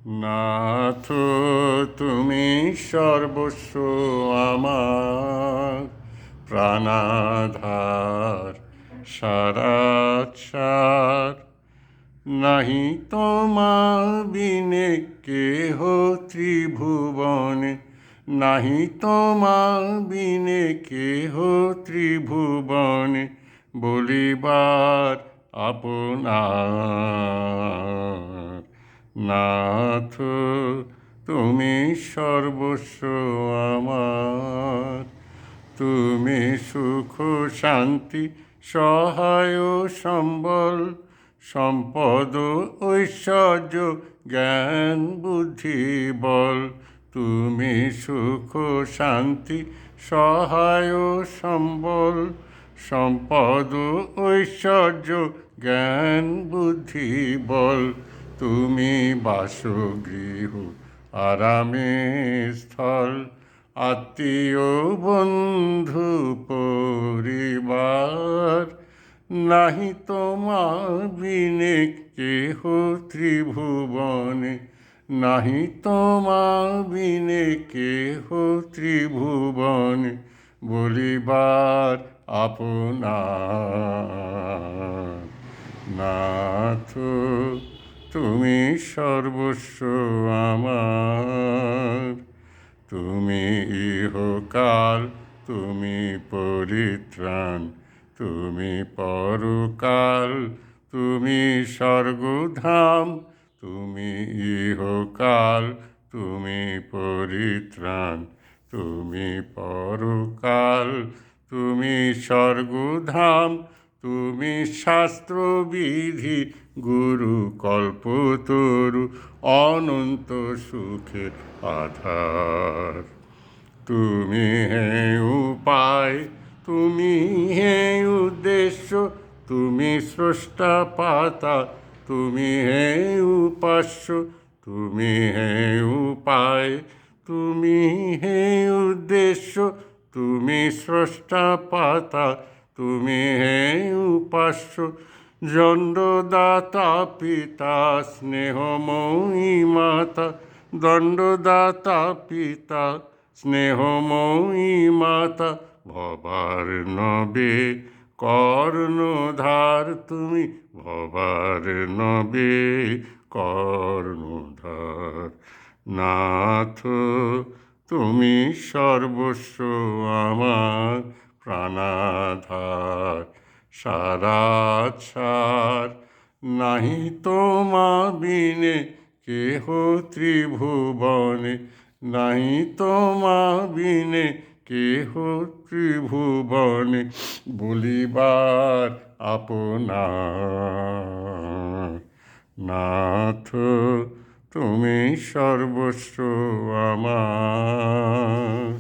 নাথ, তুমি সর্বস্ব আমার, প্রাণাধার সারাৎসার। নাহি তোমা বিনে কেহ ত্রিভুবনে, নাহি তোমা বিনে কেহ ত্রিভুবনে, বলিবার আপনার। নাথ, তুমি সর্বস্ব আমার, তুমি সুখ শান্তি সহায় সম্বল, সম্পদ ঐশ্বর্য জ্ঞান বুদ্ধি বল। তুমি সুখ শান্তি সহায় সম্বল, সম্পদ ঐশ্বর্য জ্ঞান বুদ্ধি বল। তুমি বাসগৃহ আরামের স্থল, আত্মীয় বন্ধু পরিবার। নাহি তোমা বিনে কেহ ত্রিভুবনে, নাহি তোমা বিনে কেহ ত্রিভুবনে, বলিবার আপনার। নাথ, তুমি সর্বস্ব আমার, তুমি ইহকাল, তুমি পরিত্রাণ, তুমি পরকাল, তুমি স্বর্গধাম। তুমি ইহকাল, তুমি পরিত্রাণ, তুমি পরকাল, তুমি স্বর্গধাম। তুমি শাস্ত্রবিধি গুরু কল্পতরু, অনন্ত সুখের আধার। তুমি হে উপায়, তুমি হে উদ্দেশ্য, তুমি স্রষ্টা পাতা, তুমি হে উপাস্য। তুমি হে উপায়, তুমি হে উদ্দেশ্য, তুমি স্রষ্টা পাতা, তুমি হে উপাস্য। দণ্ডদাতা পিতা স্নেহময়ী মাতা, দণ্ডদাতা পিতা স্নেহময়ী মাতা। ভবার নবে কর্ণধার, তুমি ভবার নবে কর্ণধার। নাথ, তুমি সর্বস্ব আমার, প্রাণাধার সারাৎসার। নাহি তোমা বিনে কেহ ত্রিভুবনে, নাহি তোমা বিনে কেহ ত্রিভুবনে, বলিবার আপনার। নাথ, তুমি সর্বস্ব আমার।